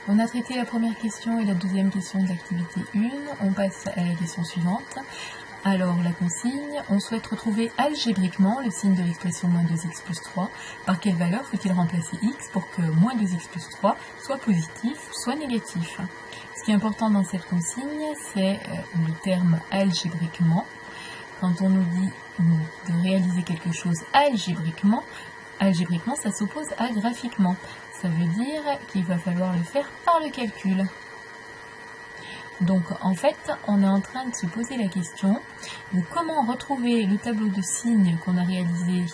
On a traité la première question et la deuxième question de l'activité 1. On passe à la question suivante. Alors, la consigne, on souhaite retrouver algébriquement le signe de l'expression moins 2x plus 3. Par quelle valeur faut-il remplacer x pour que moins 2x plus 3 soit positif, soit négatif? Ce qui est important dans cette consigne, c'est le terme algébriquement. Quand on nous dit de réaliser quelque chose algébriquement, ça s'oppose à graphiquement. Ça veut dire qu'il va falloir le faire par le calcul. Donc en fait, on est en train de se poser la question de comment retrouver le tableau de signes qu'on a réalisé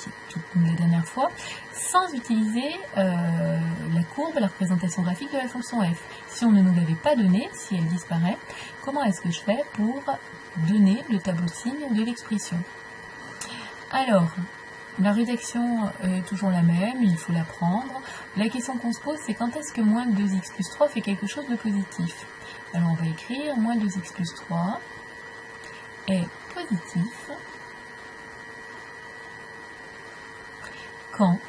la dernière fois sans utiliser la courbe, la représentation graphique de la fonction f. Si on ne nous l'avait pas donné, si elle disparaît, comment est-ce que je fais pour donner le tableau de signes de l'expression? Alors, la rédaction est toujours la même, il faut la prendre. La question qu'on se pose, c'est quand est-ce que moins 2x plus 3 fait quelque chose de positif? Alors on va écrire moins 2x plus 3 est positif quand...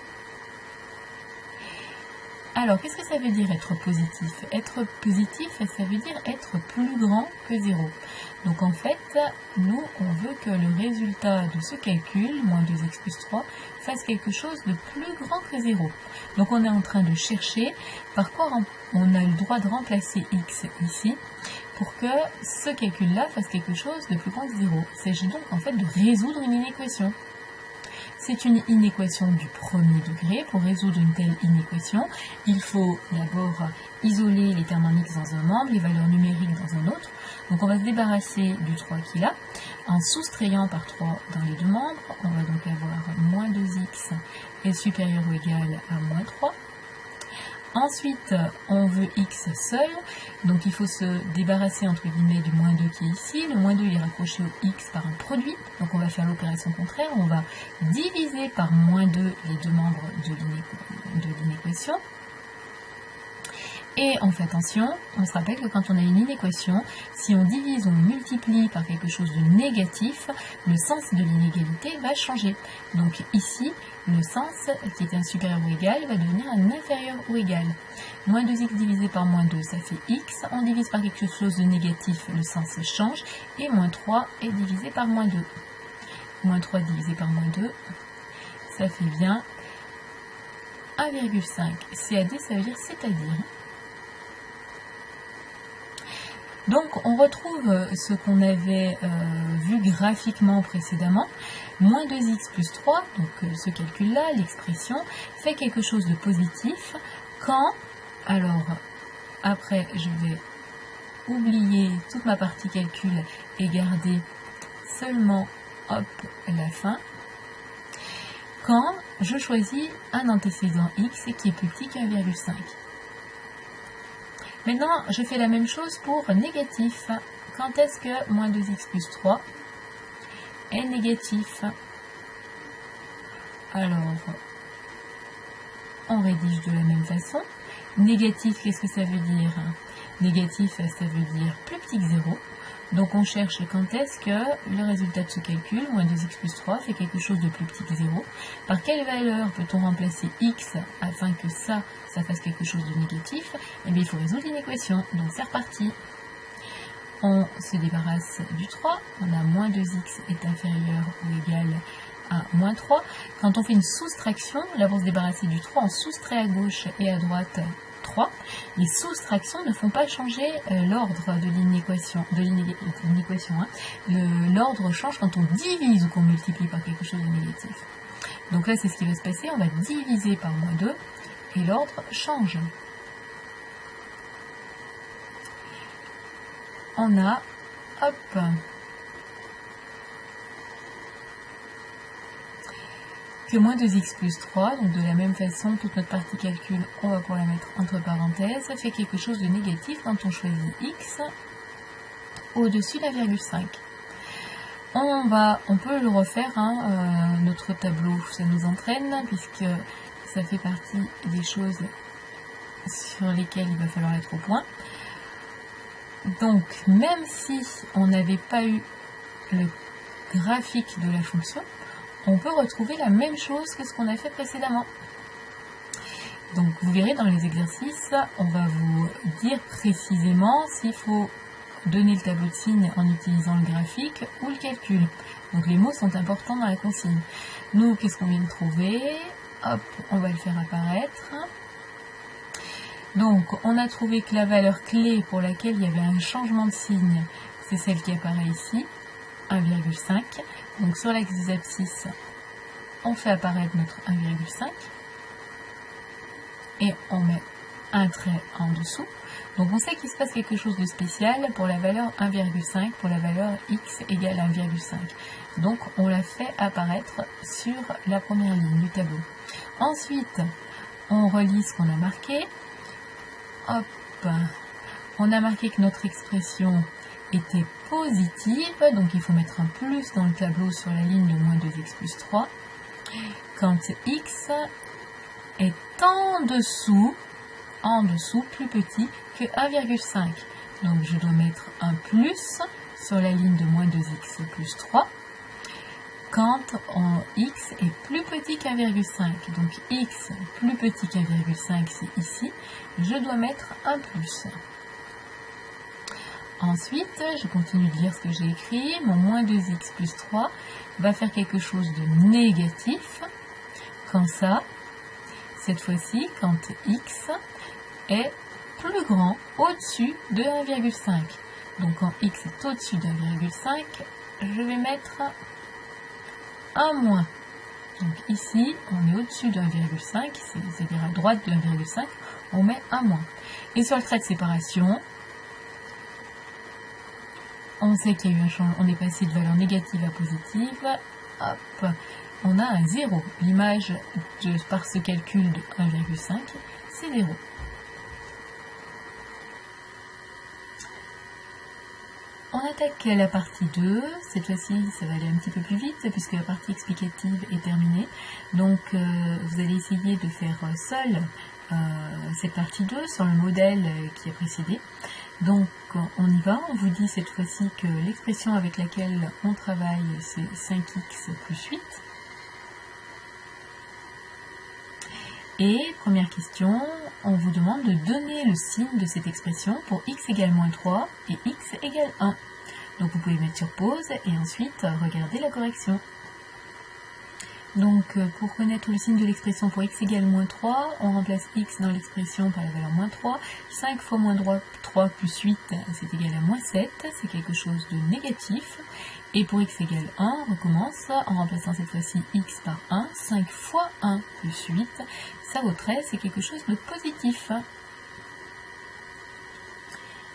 Alors qu'est-ce que ça veut dire être positif? Être positif, ça veut dire être plus grand que 0. Donc en fait, nous on veut que le résultat de ce calcul, moins 2x plus 3, fasse quelque chose de plus grand que 0. Donc on est en train de chercher par quoi on a le droit de remplacer x ici pour que ce calcul-là fasse quelque chose de plus grand que 0. Il s'agit donc en fait de résoudre une inéquation. C'est une inéquation du premier degré. Pour résoudre une telle inéquation, il faut d'abord isoler les termes en x dans un membre, les valeurs numériques dans un autre. Donc on va se débarrasser du 3 qu'il a en soustrayant par 3 dans les deux membres. On va donc avoir moins 2x est supérieur ou égal à moins 3. Ensuite, on veut x seul, donc il faut se débarrasser entre guillemets du moins 2 qui est ici. Le moins 2 il est raccroché au x par un produit, donc on va faire l'opération contraire, on va diviser par moins 2 les deux membres de l'inéquation. Et on fait attention, on se rappelle que quand on a une inéquation, si on divise ou on multiplie par quelque chose de négatif, le sens de l'inégalité va changer. Donc ici, le sens qui était un supérieur ou égal va devenir un inférieur ou égal. Moins 2x divisé par moins 2, ça fait x. On divise par quelque chose de négatif, le sens change. Et moins 3 est divisé par moins 2. Moins 3 divisé par moins 2, ça fait bien 1,5. CAD, ça veut dire c'est-à-dire. Donc on retrouve ce qu'on avait vu graphiquement précédemment. Moins 2x plus 3, donc ce calcul-là, l'expression, fait quelque chose de positif quand, alors après je vais oublier toute ma partie calcul et garder seulement hop, la fin, quand je choisis un antécédent x qui est plus petit qu'1,5. Maintenant, je fais la même chose pour négatif. Quand est-ce que moins 2x plus 3 est négatif? Alors, on rédige de la même façon. Négatif, qu'est-ce que ça veut dire? Négatif, ça veut dire plus petit que 0. Donc on cherche quand est-ce que le résultat de ce calcul, moins 2x plus 3, fait quelque chose de plus petit que 0. Par quelle valeur peut-on remplacer x afin que ça fasse quelque chose de négatif? Eh bien il faut résoudre l'inéquation. Donc c'est reparti. On se débarrasse du 3. On a moins 2x est inférieur ou égal à moins 3. Quand on fait une soustraction, là pour se débarrasser du 3, on soustrait à gauche et à droite 3. Les soustractions ne font pas changer l'ordre de l'inéquation. L'ordre change quand on divise ou qu'on multiplie par quelque chose de négatif. Donc là, c'est ce qui va se passer. On va diviser par moins 2 et l'ordre change. On a, hop, que moins 2x plus 3, donc de la même façon, toute notre partie calcul, on va pouvoir la mettre entre parenthèses, ça fait quelque chose de négatif quand on choisit x au-dessus de 1,5. On peut le refaire, notre tableau, ça nous entraîne, puisque ça fait partie des choses sur lesquelles il va falloir être au point. Donc, même si on n'avait pas eu le graphique de la fonction, on peut retrouver la même chose que ce qu'on a fait précédemment. Donc vous verrez dans les exercices, on va vous dire précisément s'il faut donner le tableau de signes en utilisant le graphique ou le calcul. Donc les mots sont importants dans la consigne. Nous, qu'est-ce qu'on vient de trouver? Hop, on va le faire apparaître. Donc on a trouvé que la valeur clé pour laquelle il y avait un changement de signe, c'est celle qui apparaît ici, 1,5. Donc sur l'axe des abscisses, on fait apparaître notre 1,5. Et on met un trait en dessous. Donc on sait qu'il se passe quelque chose de spécial pour la valeur 1,5, pour la valeur x égale 1,5. Donc on la fait apparaître sur la première ligne du tableau. Ensuite, on relit ce qu'on a marqué. Hop, on a marqué que notre expression était positive, donc il faut mettre un plus dans le tableau sur la ligne de moins 2x plus 3. Quand x est en dessous, plus petit que 1,5. Donc je dois mettre un plus sur la ligne de moins 2x plus 3 quand x est plus petit qu'1,5. Donc x plus petit qu'1,5, c'est ici. Je dois mettre un plus. Ensuite, je continue de lire ce que j'ai écrit. Mon moins 2x plus 3 va faire quelque chose de négatif. Quand ça, cette fois-ci, quand x est plus grand, au-dessus de 1,5. Donc quand x est au-dessus de 1,5, je vais mettre un moins. Donc ici, on est au-dessus de 1,5, c'est-à-dire à droite de 1,5, on met un moins. Et sur le trait de séparation, on sait qu'il y a eu un changement, on est passé de valeur négative à positive. Hop, on a un 0. L'image par ce calcul de 1,5, c'est 0. On attaque la partie 2. Cette fois-ci, ça va aller un petit peu plus vite puisque la partie explicative est terminée. Donc, vous allez essayer de faire seul cette partie 2 sur le modèle qui a précédé. Donc, on y va. On vous dit cette fois-ci que l'expression avec laquelle on travaille, c'est 5x plus 8. Et première question, on vous demande de donner le signe de cette expression pour x égale moins 3 et x égale 1. Donc vous pouvez mettre sur pause et ensuite regarder la correction. Donc pour connaître le signe de l'expression pour x égale moins 3, on remplace x dans l'expression par la valeur moins 3. 5 fois moins 3 plus 8, c'est égal à moins 7, c'est quelque chose de négatif. Et pour x égale 1, on recommence en remplaçant cette fois-ci x par 1. 5 fois 1 plus 8, ça vaut 13, c'est quelque chose de positif.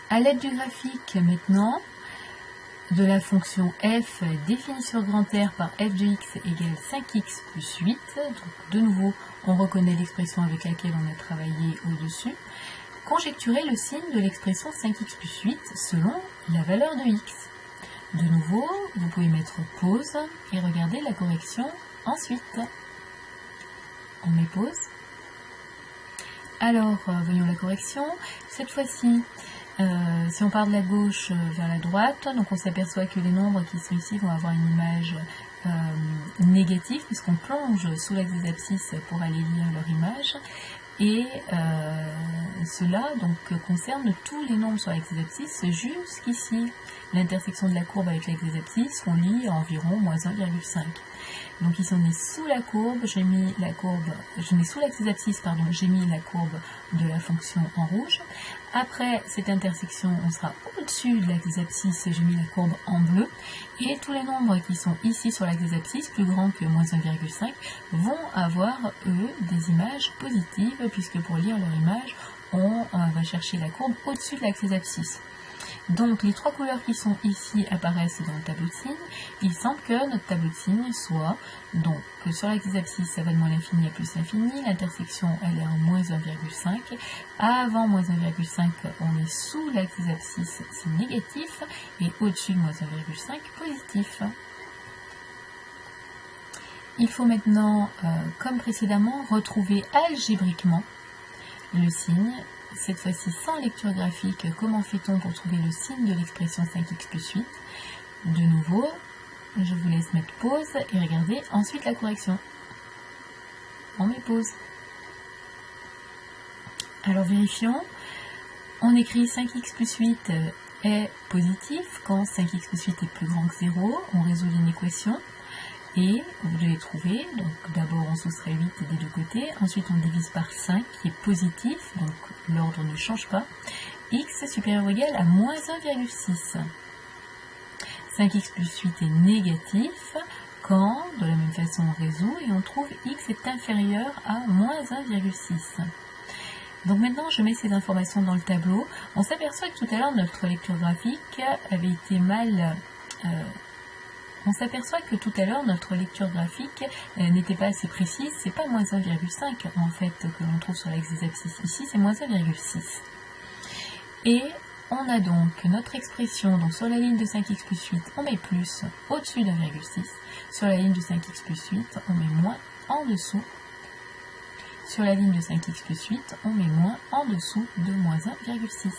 À l'aide du graphique maintenant, de la fonction f définie sur grand R par f de x égale 5x plus 8. Donc de nouveau, on reconnaît l'expression avec laquelle on a travaillé au-dessus. Conjecturer le signe de l'expression 5x plus 8 selon la valeur de x. De nouveau, vous pouvez mettre pause et regarder la correction ensuite. On met pause. Alors, voyons la correction. Cette fois-ci, si on part de la gauche vers la droite, donc on s'aperçoit que les nombres qui sont ici vont avoir une image négative puisqu'on plonge sous l'axe des abscisses pour aller lire leur image. Et cela donc concerne tous les nombres sur l'axe des abscisses jusqu'ici. L'intersection de la courbe avec l'axe des abscisses, on lit environ moins 1,5. Donc ici on est sous la courbe, j'ai mis sous l'axe des abscisses, pardon, j'ai mis la courbe de la fonction en rouge. Après cette intersection, on sera au-dessus de l'axe des abscisses, j'ai mis la courbe en bleu. Et tous les nombres qui sont ici sur l'axe des abscisses, plus grands que moins 1,5, vont avoir, eux, des images positives, puisque pour lire leur image, on va chercher la courbe au-dessus de l'axe des abscisses. Donc les trois couleurs qui sont ici apparaissent dans le tableau de signes. Il semble que notre tableau de signes soit, donc sur l'axe des abscisses ça va de moins l'infini à plus l'infini, l'intersection elle est en moins 1,5, avant moins 1,5 on est sous l'axe des abscisses, c'est négatif, et au-dessus de moins 1,5 positif. Il faut maintenant, comme précédemment, retrouver algébriquement le signe. Cette fois-ci sans lecture graphique, comment fait-on pour trouver le signe de l'expression 5x plus 8? De nouveau, je vous laisse mettre pause et regarder ensuite la correction. On met pause. Alors vérifions. On écrit 5x plus 8 est positif quand 5x plus 8 est plus grand que 0. On résout une équation et vous devez trouver, donc d'abord on soustrait 8 des deux côtés, ensuite on divise par 5 qui est positif, donc l'ordre ne change pas. X supérieur ou égal à moins 1,6. 5x plus 8 est négatif quand, de la même façon, on résout et on trouve x est inférieur à moins 1,6. Donc maintenant, je mets ces informations dans le tableau. On s'aperçoit que tout à l'heure, notre lecture graphique avait été mal... n'était pas assez précise. C'est pas moins 1,5 en fait que l'on trouve sur l'axe des abscisses. Ici, c'est moins 1,6. Et on a donc notre expression, donc sur la ligne de 5x plus 8, on met plus au-dessus d'1,6. Sur la ligne de 5x plus 8, on met moins en dessous. Sur la ligne de 5x plus 8, on met moins en dessous de moins 1,6.